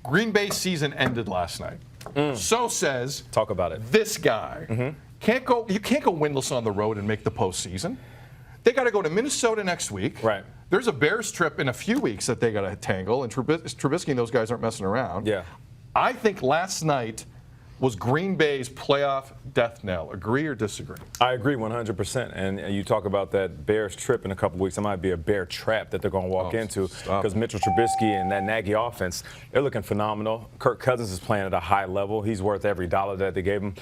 Green Bay's season ended last night. So says talk about it. This guy. You can't go winless on the road and make the postseason. They got to go to Minnesota next week. Right. There's a Bears trip in a few weeks that they got to tangle, and Trubisky and those guys aren't messing around. Yeah. I think last night was Green Bay's playoff death knell. Agree or disagree? I agree 100%. And you talk about that Bears trip in a couple weeks. It might be a bear trap that they're going to walk into because Mitchell Trubisky and that Nagy offense, they're looking phenomenal. Kirk Cousins is playing at a high level. He's worth every dollar that they gave him.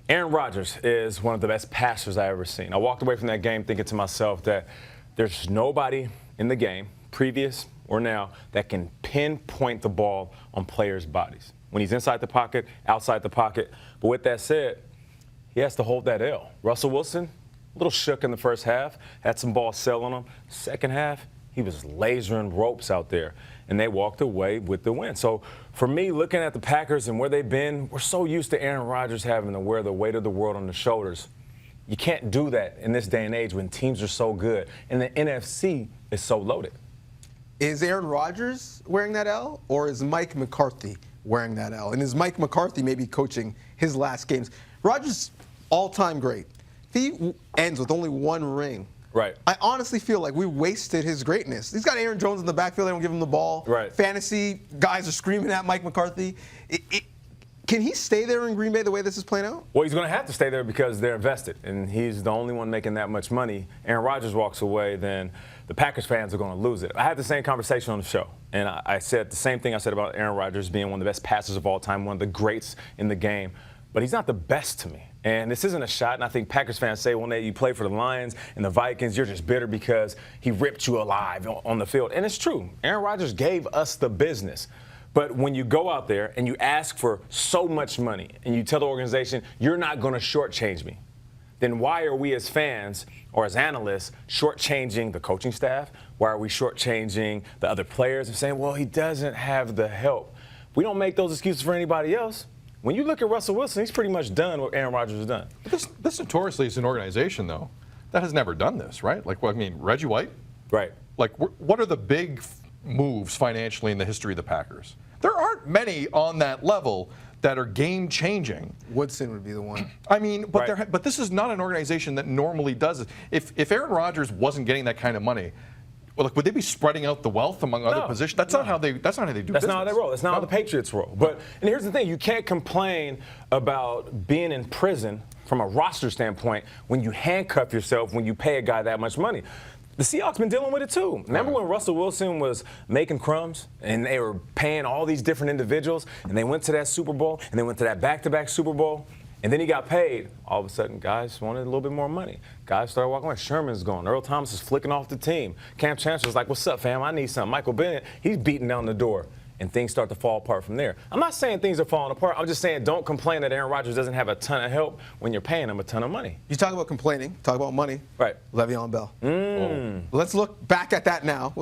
Aaron Rodgers is one of the best passers I've ever seen. I walked away from that game thinking to myself that there's nobody in the game, previous or now, that can pinpoint the ball on players' bodies. When he's inside the pocket, outside the pocket. But with that said, he has to hold that L. Russell Wilson, a little shook in the first half, had some balls sell on him. Second half, he was lasering ropes out there, and they walked away with the win. So for me, looking at the Packers and where they've been, we're so used to Aaron Rodgers having to wear the weight of the world on the shoulders. You can't do that in this day and age when teams are so good, and the NFC is so loaded. Is Aaron Rodgers wearing that L, or is Mike McCarthy wearing that L? And is Mike McCarthy maybe coaching his last games? Rodgers, all-time great. If he ends with only one ring, right, I honestly feel like we wasted his greatness. He's got Aaron Jones in the backfield. They don't give him the ball. Right. Fantasy guys are screaming at Mike McCarthy. Can he stay there in Green Bay the way this is playing out? Well, he's going to have to stay there because they're invested, and he's the only one making that much money. Aaron Rodgers walks away, then the Packers fans are going to lose it. I had the same conversation on the show, and I said the same thing I said about Aaron Rodgers being one of the best passers of all time, one of the greats in the game. But he's not the best to me. And this isn't a shot, and I think Packers fans say when you play for the Lions and the Vikings, you're just bitter because he ripped you alive on the field. And it's true. Aaron Rodgers gave us the business. But when you go out there and you ask for so much money and you tell the organization, you're not going to shortchange me, then why are we as fans or as analysts shortchanging the coaching staff? Why are we shortchanging the other players and saying, well, he doesn't have the help? We don't make those excuses for anybody else. When you look at Russell Wilson, he's pretty much done what Aaron Rodgers has done. But this notoriously is an organization, though, that has never done this, right? Like, well, I mean, Reggie White? Right. Like, what are the big moves financially in the history of the Packers? There aren't many on that level that are game-changing. Woodson would be the one. I mean, but right. but this is not an organization that normally does it. If Aaron Rodgers wasn't getting that kind of money, well, would they be spreading out the wealth among other positions? That's not how they. That's not how they do. That's business. not how they roll. That's not how the Patriots roll. But and here's the thing: you can't complain about being in prison from a roster standpoint when you handcuff yourself when you pay a guy that much money. The Seahawks been dealing with it too. Remember when Russell Wilson was making crumbs and they were paying all these different individuals and they went to that Super Bowl and they went to that back-to-back Super Bowl and then he got paid. All of a sudden, guys wanted a little bit more money. Guys started walking away. Sherman's gone. Earl Thomas is flicking off the team. Cam Chancellor's like, what's up, fam? I need something. Michael Bennett, he's beating down the door. And things start to fall apart from there. I'm not saying things are falling apart. I'm just saying don't complain that Aaron Rodgers doesn't have a ton of help when you're paying him a ton of money. You talk about complaining, talk about money. Right. Le'Veon Bell. Let's look back at that now.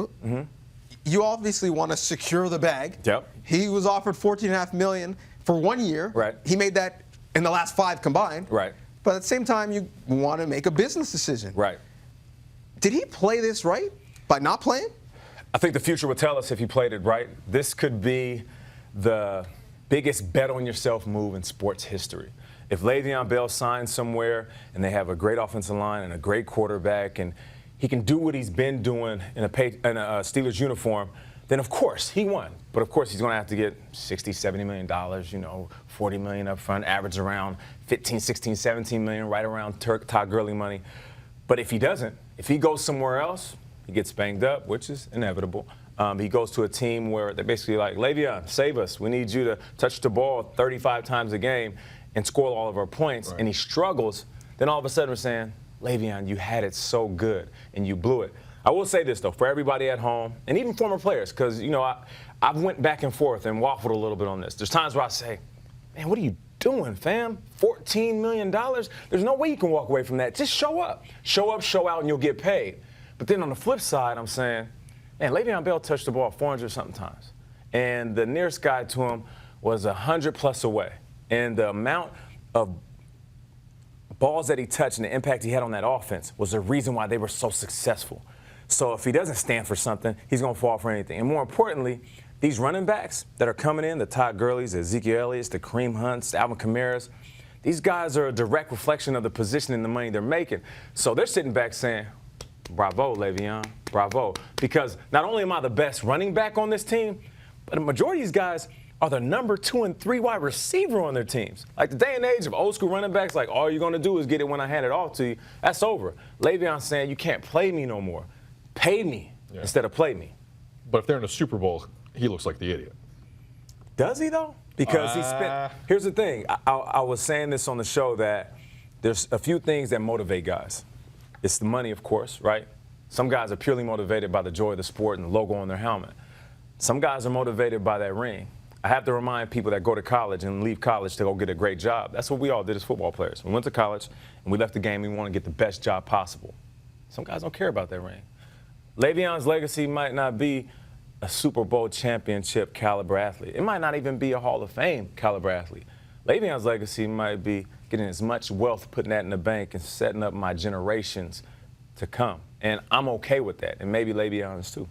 You obviously want to secure the bag. Yep. He was offered $14.5 million for 1 year. Right. He made that in the last 5 combined. Right. But at the same time, you want to make a business decision. Right. Did he play this right by not playing? I think the future will tell us if he played it right. This could be the biggest bet on yourself move in sports history. If Le'Veon Bell signs somewhere and they have a great offensive line and a great quarterback and he can do what he's been doing in a Steelers uniform, then of course he won. But of course he's going to have to get $60, $70 million, $40 million up front, average around 15, 16, 17 million, right around Todd Gurley money. But if he doesn't, if he goes somewhere else, he gets banged up, which is inevitable. He goes to a team where they're basically like, Le'Veon, save us. We need you to touch the ball 35 times a game and score all of our points. Right. And he struggles. Then all of a sudden we're saying, Le'Veon, you had it so good and you blew it. I will say this, though, for everybody at home and even former players, because, I've went back and forth and waffled a little bit on this. There's times where I say, man, what are you doing, fam? $14 million? There's no way you can walk away from that. Just show up. Show up, show out, and you'll get paid. But then on the flip side, I'm saying, man, Le'Veon Bell touched the ball 400-something times. And the nearest guy to him was 100+ away. And the amount of balls that he touched and the impact he had on that offense was the reason why they were so successful. So if he doesn't stand for something, he's going to fall for anything. And more importantly, these running backs that are coming in, the Todd Gurleys, the Ezekiel Elliott's, the Kareem Hunts, the Alvin Kamara's, these guys are a direct reflection of the position and the money they're making. So they're sitting back saying, bravo, Le'Veon, bravo. Because not only am I the best running back on this team, but a majority of these guys are the number 2 and 3 wide receiver on their teams. Like the day and age of old school running backs, like all you're going to do is get it when I hand it off to you. That's over. Le'Veon's saying you can't play me no more. Pay me instead of play me. But if they're in a Super Bowl, he looks like the idiot. Does he though? Because he spent. Here's the thing. I was saying this on the show that there's a few things that motivate guys. It's the money, of course, right? Some guys are purely motivated by the joy of the sport and the logo on their helmet. Some guys are motivated by that ring. I have to remind people that go to college and leave college to go get a great job. That's what we all did as football players. We went to college and we left the game. We want to get the best job possible. Some guys don't care about that ring. Le'Veon's legacy might not be a Super Bowl championship caliber athlete. It might not even be a Hall of Fame caliber athlete. Le'Veon's legacy might be getting as much wealth, putting that in the bank, and setting up my generations to come. And I'm okay with that, and maybe Le'Veon is too.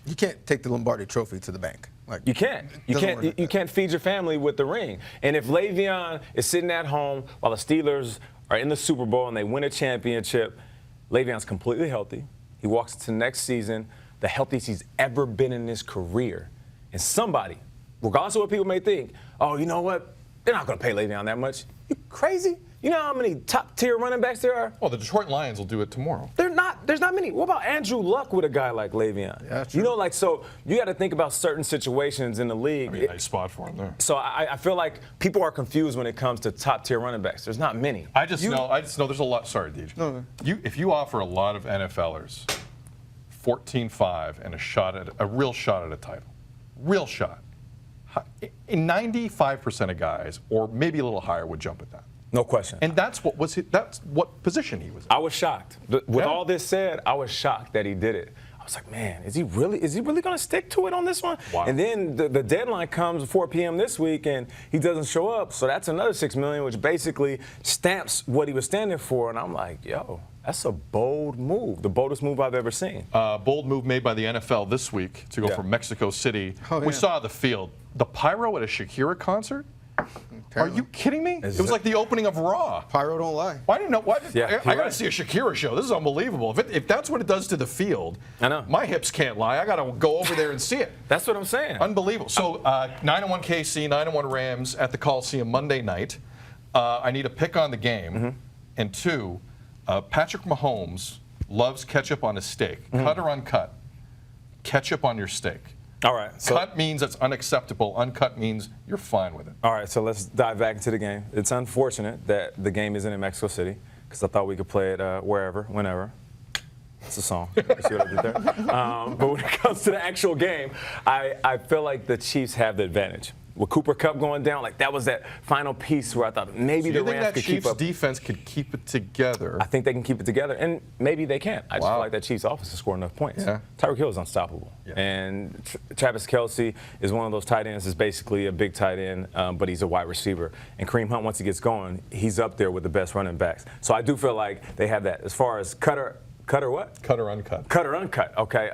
You can't take the Lombardi Trophy to the bank. Like, You can't. You can't feed your family with the ring. And if Le'Veon is sitting at home while the Steelers are in the Super Bowl and they win a championship, Le'Veon's completely healthy. He walks into next season the healthiest he's ever been in his career. And somebody, regardless of what people may think, oh, you know what? They're not going to pay Le'Veon that much. You crazy? You know how many top-tier running backs there are? Well, the Detroit Lions will do it tomorrow. There's not many. What about Andrew Luck with a guy like Le'Veon? Yeah, true. You know, like, so you got to think about certain situations in the league. I mean, nice spot for him there. So I feel like people are confused when it comes to top-tier running backs. There's not many. I just know there's a lot. Sorry, DJ. No. If you offer a lot of NFLers 14-5 and a real shot at a title, real shot, 95% of guys, or maybe a little higher, would jump at that. No question. And that's what position he was in. I was shocked. With all this said, I was shocked that he did it. I was like, man, is he really going to stick to it on this one? Wow. And then the deadline comes 4 p.m. this week, and he doesn't show up. So that's another $6 million, which basically stamps what he was standing for. And I'm like, yo, that's a bold move, the boldest move I've ever seen. Bold move made by the NFL this week to go from Mexico City. We saw the field. The pyro at a Shakira concert? Are you kidding me? It was like the opening of Raw. Pyro don't lie. Why didn't know? Yeah, I got to see a Shakira show. This is unbelievable. If that's what it does to the field, I know. My hips can't lie. I got to go over there and see it. That's what I'm saying. Unbelievable. So 9-1 KC, 9-1 Rams at the Coliseum Monday night. I need a pick on the game, and 2, Patrick Mahomes loves ketchup on his steak. Cut or uncut? Ketchup on your steak. All right. So, Cut means it's unacceptable. Uncut means you're fine with it. all right, so let's dive back into the game. It's unfortunate that the game isn't in Mexico City because I thought we could play it wherever, whenever. It's a song. You see what I did there? But when it comes to the actual game, I feel like the Chiefs have the advantage. With Cooper Kupp going down, like that was that final piece where I thought maybe the Rams could keep Chiefs up. defense could keep it together? I think they can keep it together, and maybe they can. I just feel like that Chiefs offense has scored enough points. Yeah. Tyreek Hill is unstoppable, and Travis Kelce is one of those tight ends. Is basically a big tight end, but he's a wide receiver. And Kareem Hunt, once he gets going, he's up there with the best running backs. So I do feel like they have that. As far as cut or what? Cut or uncut? Cut or uncut. Okay,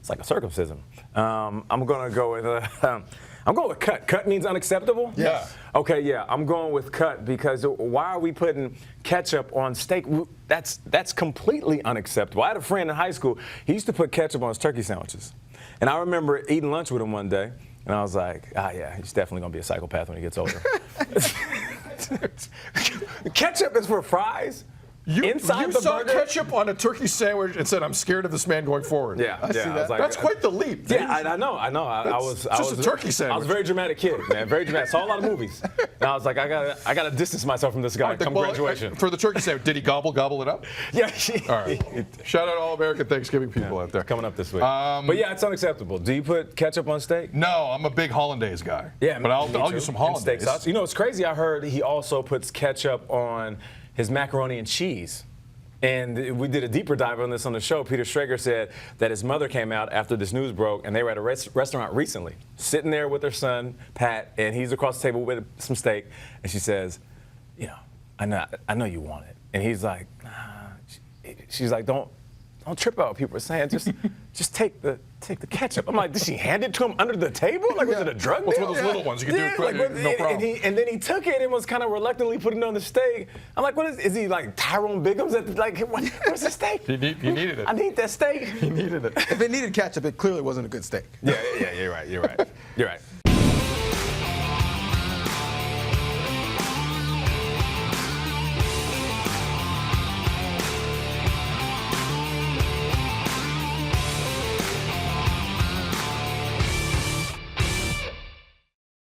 it's like a circumcision. I'm gonna go with. I'm going with cut. Cut means unacceptable? Yeah. Okay, yeah, I'm going with cut because why are we putting ketchup on steak? That's completely unacceptable. I had a friend in high school, he used to put ketchup on his turkey sandwiches. And I remember eating lunch with him one day, and I was like, yeah, he's definitely going to be a psychopath when he gets older. Ketchup is for fries? Inside you the saw burger? ketchup on a turkey sandwich and said, "I'm scared of this man going forward." Yeah, I see that. was like, That's quite the leap. Yeah, I know. I was just a turkey I was sandwich. a very dramatic kid, man. Very dramatic. Saw a lot of movies. And I was like, I gotta distance myself from this guy come graduation. For the turkey sandwich, did he gobble it up? Yeah. All right. Shout out to all American Thanksgiving people out there. Coming up this week. But yeah, it's unacceptable. Do you put ketchup on steak? No, I'm a big hollandaise guy. Yeah, but I'll me too. use some And steak hollandaise. sauce. You know, it's crazy. I heard he also puts ketchup on his macaroni and cheese. And we did a deeper dive on this on the show. Peter Schrager said that his mother came out after this news broke, and they were at a restaurant recently, sitting there with her son, Pat, and he's across the table with some steak. And she says, I know you want it. And he's like, nah. She's like, don't don't trip out. People are saying just take the ketchup. I'm like, did she hand it to him under the table? Like, was it a drug Well, it's deal? one of those little ones. You can do it quick, no problem. And then he took it and was kind of reluctantly putting it on the steak. I'm like, what is he like Tyrone Biggums? Where's the steak? He needed it. I need that steak. He needed it. If it needed ketchup, it clearly wasn't a good steak. Yeah, you're right. You're right.